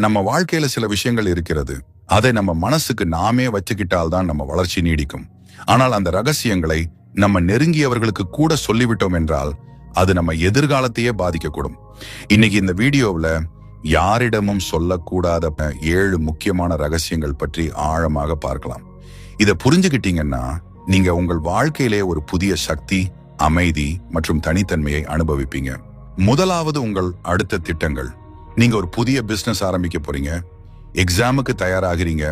நம்ம வாழ்க்கையில சில விஷயங்கள் இருக்கிறது. அதை நம்ம மனசுக்கு நாமே வச்சுக்கிட்டால் தான் நம்ம வளர்ச்சி நீடிக்கும். ஆனால் அந்த ரகசியங்களை நம்ம நெருங்கியவர்களுக்கு கூட சொல்லிவிட்டோம் என்றால் அது நம்ம எதிர்காலத்தையே பாதிக்கக்கூடும். இன்னைக்கு இந்த வீடியோவில் யாரிடமும் சொல்லக்கூடாத 7 முக்கியமான ரகசியங்கள் பற்றி ஆழமாக பார்க்கலாம். இதை புரிஞ்சுக்கிட்டீங்கன்னா நீங்க உங்கள் வாழ்க்கையிலே ஒரு புதிய சக்தி, அமைதி மற்றும் தனித்தன்மையை அனுபவிப்பீங்க. முதலாவது, உங்கள் அடுத்த திட்டங்கள். நீங்க ஒரு புதிய பிசினஸ் ஆரம்பிக்க போறீங்க, எக்ஸாமுக்கு தயாராகிறீங்க,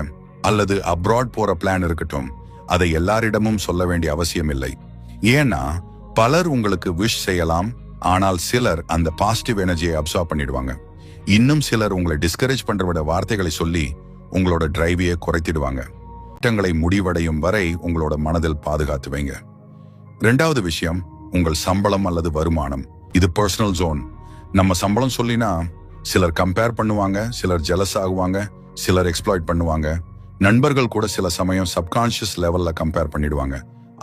அல்லது அப்ராட் போற பிளான் இருக்கட்டும், அதை எல்லாரிடமும் சொல்ல வேண்டிய அவசியம் இல்லை. ஏன்னா பலர் உங்களுக்கு விஷ் செய்யலாம், ஆனால் சிலர் அந்த பாசிட்டிவ் எனர்ஜியை அப்சார்ப் பண்ணிடுவாங்க. இன்னும் சிலர் உங்களை டிஸ்கரேஜ் பண்ற வார்த்தைகளை சொல்லி உங்களோட டிரைவையை குறைத்திடுவாங்க. திட்டங்களை முடிவடையும் வரை உங்களோட மனதில் பாதுகாத்து வைங்க. 2வது விஷயம், உங்கள் சம்பளம் அல்லது வருமானம். இது பர்சனல் ஜோன். நம்ம சம்பளம் சொல்லினா சிலர் கம்பேர் பண்ணுவாங்க, சிலர் ஜெலஸ் ஆகுவாங்க, சிலர் எக்ஸ்ப்ளாய்ட் பண்ணுவாங்க. நண்பர்கள் கூட சில சமயம் சப்கான்ஷியஸ் லெவல்ல கம்பேர் பண்ணிடுவாங்க.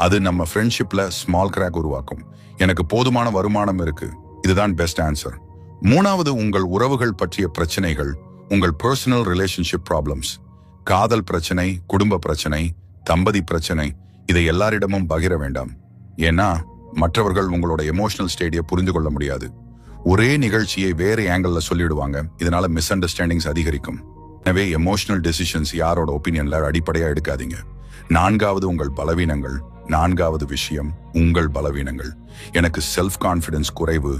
அது நம்ம ஃப்ரெண்ட்ஷிப்ல ஸ்மால் கிராக் உருவாக்கும். எனக்கு போதுமான வருமானம் இருக்கு, இதுதான் பெஸ்ட் ஆன்சர். 3வது, உங்கள் உறவுகள் பற்றிய பிரச்சனைகள், உங்கள் பர்சனல் ரிலேஷன்ஷிப் ப்ராப்ளம்ஸ். காதல் பிரச்சனை, குடும்ப பிரச்சனை, தம்பதி பிரச்சனை, இதை எல்லாரிடமும் பகிர வேண்டாம். ஏன்னா மற்றவர்கள் உங்களோட எமோஷனல் ஸ்டேடியை புரிந்து கொள்ள முடியாது. ஒரே நிகழ்ச்சியை வேறு ஆங்கிள் சொல்லிடுவாங்க. இதனால மிஸ் அண்டர்ஸ்டாண்டிங்ஸ் அதிகரிக்கும். எனவே எமோஷனல் டெசிஷன்ஸ் யாரோட ஒப்பீனியன்ல அடிப்படையா எடுக்காதீங்க. 4வது, உங்கள் பலவீனங்கள். 4வது விஷயம், உங்கள் பலவீனங்கள். எனக்கு செல்ஃப் கான்பிடன்ஸ் குறைவு,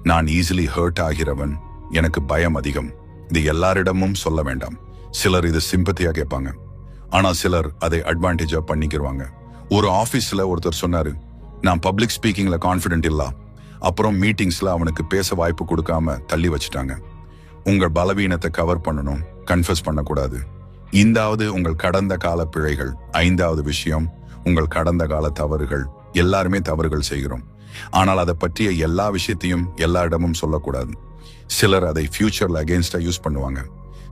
நான் ஈஸிலி ஹர்ட் ஆகிறவன், எனக்கு பயம் அதிகம். இது எல்லாரிடமும் சொல்ல வேண்டாம். சிலர் இது சிம்பத்தியா கேட்பாங்க, ஆனா சிலர் அதை அட்வான்டேஜா பண்ணிக்கிடுவாங்க. ஒரு ஆபீஸ்ல ஒருத்தர் சொன்னாரு, நான் பப்ளிக் ஸ்பீக்கிங்ல கான்பிடென்ட் இல்ல. அப்புறம் மீட்டிங்ஸ்ல அவனுக்கு பேச வாய்ப்பு கொடுக்காம தள்ளி வச்சுட்டாங்க. உங்கள் பலவீனத்தை கவர் பண்ணணும், கன்ஃபஸ் பண்ணக்கூடாது. 5வது, உங்கள் கடந்த கால பிழைகள். 5வது விஷயம், உங்கள் கடந்த கால தவறுகள். எல்லாருமே தவறுகள் செய்கிறோம், ஆனால் அதை பற்றிய எல்லா விஷயத்தையும் எல்லா இடமும் சொல்லக்கூடாது. சிலர் அதை ஃபியூச்சர்ல அகேன்ஸ்டா யூஸ் பண்ணுவாங்க.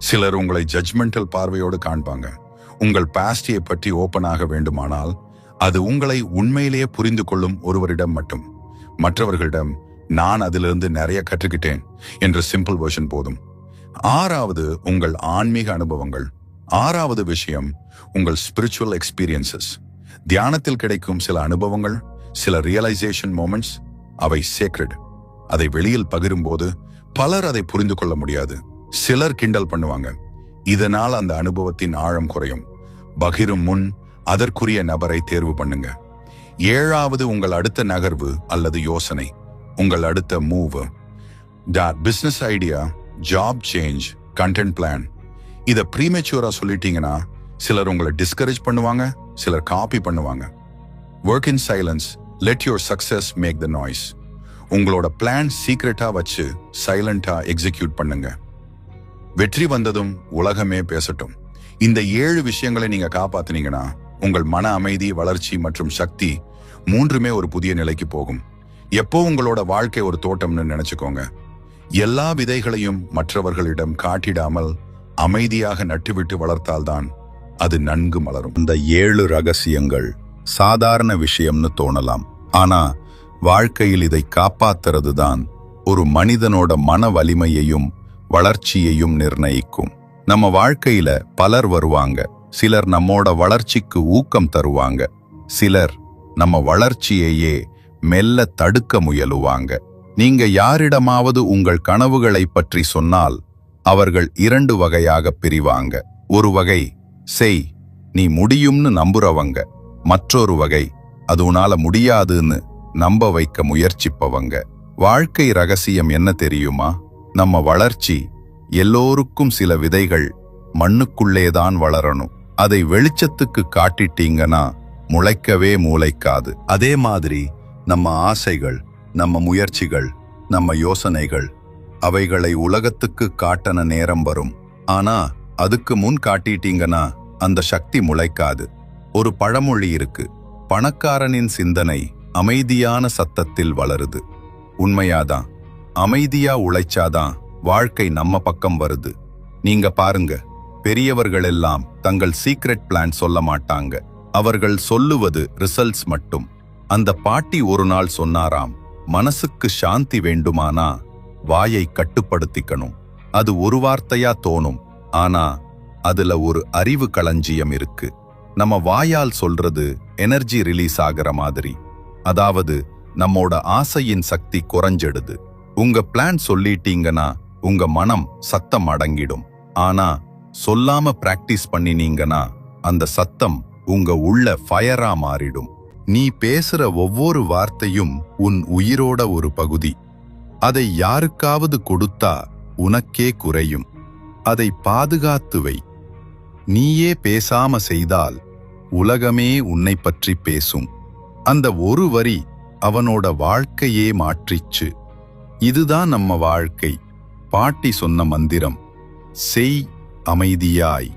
சிலர் உங்களை ஜட்ஜ்மெண்டல் பார்வையோடு காண்பாங்க. உங்கள் பாஸ்டியை பற்றி ஓபன் ஆக வேண்டுமானால் அது உங்களை உண்மையிலேயே புரிந்து கொள்ளும் ஒருவரிடம் மட்டும். மற்றவர்களிடம் நான் அதிலிருந்து நிறைய கற்றுக்கிட்டேன் என்ற சிம்பிள் வெர்ஷன் போதும். 6வது, உங்கள் ஆன்மீக அனுபவங்கள். 6வது விஷயம், உங்கள் ஸ்பிரிச்சுவல் எக்ஸ்பீரியன்சஸ். தியானத்தில் கிடைக்கும் சில அனுபவங்கள், சில ரியலைசேஷன் மொமெண்ட்ஸ், அவை சேக்ரெட். அதை வெளியில் பகிரும்போது பலர் அதை புரிந்து கொள்ள முடியாது. சிலர் கிண்டல் பண்ணுவாங்க. இதனால் அந்த அனுபவத்தின் ஆழம் குறையும். பகிரும் முன் அதற்குரிய நபரை தேர்வு பண்ணுங்க. 7வது, உங்கள் அடுத்த நகர்வு அல்லது யோசனை. உங்கள் அடுத்த move. Business idea, job change, content plan. இதை ப்ரீமெச்சூரா சொல்லிட்டீங்கன்னா சிலர் உங்களை டிஸ்கரேஜ் பண்ணுவாங்க, சிலர் காப்பி பண்ணுவாங்க. Work in silence, let your success make the noise. உங்களோட பிளான் சீக்ரெட்டா வச்சு சைலண்டா எக்ஸிக்யூட் பண்ணுங்க. வெற்றி வந்ததும் உலகமே பேசட்டும். இந்த 7 விஷயங்களை நீங்க காப்பாத்தினீங்கன்னா உங்கள் மன அமைதி, வளர்ச்சி மற்றும் சக்தி 3மே ஒரு புதிய நிலைக்கு போகும். எப்போ உங்களோட வாழ்க்கை ஒரு தோட்டம்னு நினைச்சுக்கோங்க. எல்லா விதைகளையும் மற்றவர்களிடம் காட்டிடாமல் அமைதியாக நட்டுவிட்டு வளர்த்தால்தான் அது நன்கு மலரும். இந்த 7 ரகசியங்கள் சாதாரண விஷயம்னு தோணலாம், ஆனா வாழ்க்கையில் இதை காப்பாத்துறது தான் ஒரு மனிதனோட மன வலிமையையும் வளர்ச்சியையும் நிர்ணயிக்கும். நம்ம வாழ்க்கையில பலர் வருவாங்க. சிலர் நம்மோட வளர்ச்சிக்கு ஊக்கம் தருவாங்க, சிலர் நம்ம வளர்ச்சியையே மெல்ல தடுக்க முயலுவாங்க. நீங்க யாரிடமாவது உங்கள் கனவுகளை பற்றி சொன்னால் அவர்கள் 2 வகையாக பிரிவாங்க. ஒரு வகை, செய், நீ முடியும்னு நம்புறவங்க. மற்றொரு வகை, அது உன்னால முடியாதுன்னு நம்ப வைக்க முயற்சிப்பவங்க. வாழ்க்கை ரகசியம் என்ன தெரியுமா? நம்ம வளர்ச்சி எல்லோருக்கும் சில விதைகள் மண்ணுக்குள்ளேதான் வளரணும். அதை வெளிச்சத்துக்கு காட்டிட்டீங்கன்னா முளைக்கவே முளைக்காது. அதே மாதிரி நம்ம ஆசைகள், நம்ம முயற்சிகள், நம்ம யோசனைகள், அவைகளை உலகத்துக்கு காட்டன நேரம் வரும். ஆனா அதுக்கு முன் காட்டிட்டீங்கன்னா அந்த சக்தி முளைக்காது. ஒரு பழமொழி இருக்கு, பணக்காரனின் சிந்தனை அமைதியான சத்தத்தில் வளருது. உண்மையாதான். அமைதியா உழைச்சாதான் வாழ்க்கை நம்ம பக்கம் வருது. நீங்க பாருங்க, பெரியவர்கள் எல்லாம் தங்கள் சீக்ரெட் பிளான் சொல்ல மாட்டாங்க. அவர்கள் சொல்லுவது ரிசல்ட்ஸ் மட்டும். அந்த பாட்டி ஒரு நாள் சொன்னாராம், மனசுக்கு சாந்தி வேண்டுமானா வாயை கட்டுப்படுத்திக்கணும். அது ஒரு வார்த்தையா தோணும், ஆனா அதுல ஒரு அறிவு களஞ்சியம் இருக்கு. நம்ம வாயால் சொல்றது எனர்ஜி ரிலீஸ் ஆகிற மாதிரி. அதாவது நம்மோட ஆசையின் சக்தி குறைஞ்சிடுது. உங்க பிளான் சொல்லிட்டீங்கன்னா உங்க மனம் சத்தம் அடங்கிடும். ஆனா சொல்லாம பிராக்டிஸ் பண்ணினீங்கன்னா அந்த சத்தம் உங்க உள்ள ஃபயரா மாறிடும். நீ பேசுற ஒவ்வொரு வார்த்தையும் உன் உயிரோட ஒரு பகுதி. அதை யாருக்காவது கொடுத்தா உனக்கே குறையும். அதை பாதுகாத்து வை. நீயே பேசாம செய்தால் உலகமே உன்னை பற்றி பேசும். அந்த ஒரு வரி அவனோட வாழ்க்கையே மாற்றிச்சு. இதுதான் நம்ம வாழ்க்கை. பாட்டி சொன்ன மந்திரம், செய் அமைதியாய்,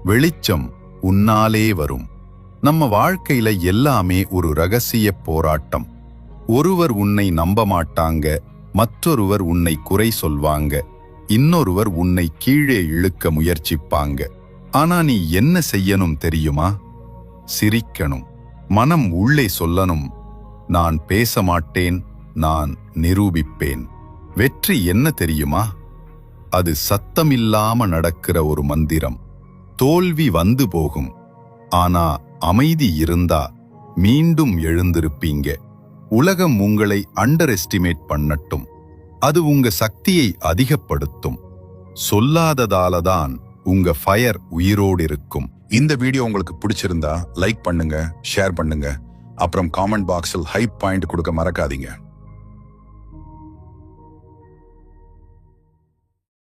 வெளிச்சம் உன்னாலே வரும். நம்ம வாழ்க்கையில எல்லாமே ஒரு ரகசிய போராட்டம். ஒருவர் உன்னை நம்ப மாட்டாங்க, மற்றொருவர் உன்னை குறை சொல்வாங்க, இன்னொருவர் உன்னை கீழே இழுக்க முயற்சிப்பாங்க. ஆனா நீ என்ன செய்யணும் தெரியுமா? சிரிக்கணும். மனம் உள்ளே சொல்லணும், நான் பேச மாட்டேன், நான் நிரூபிப்பேன். வெற்றி என்ன தெரியுமா? அது சத்தமில்லாம நடக்கிற ஒரு மந்திரம். தோல்வி வந்து போகும், ஆனா அமைதி இருந்தா மீண்டும் எழுந்திருப்பீங்க. உலகம் உங்களை அண்டர் எஸ்டிமேட் பண்ணட்டும், அது உங்க சக்தியை அதிகப்படுத்தும். சொல்லாததாலதான் உங்க ஃபயர் உயிரோடு இருக்கும். இந்த வீடியோ உங்களுக்கு பிடிச்சிருந்தா லைக் பண்ணுங்க, ஷேர் பண்ணுங்க, அப்புறம் காமெண்ட் பாக்ஸில் ஹைப் பாயிண்ட் கொடுக்க மறக்காதீங்க.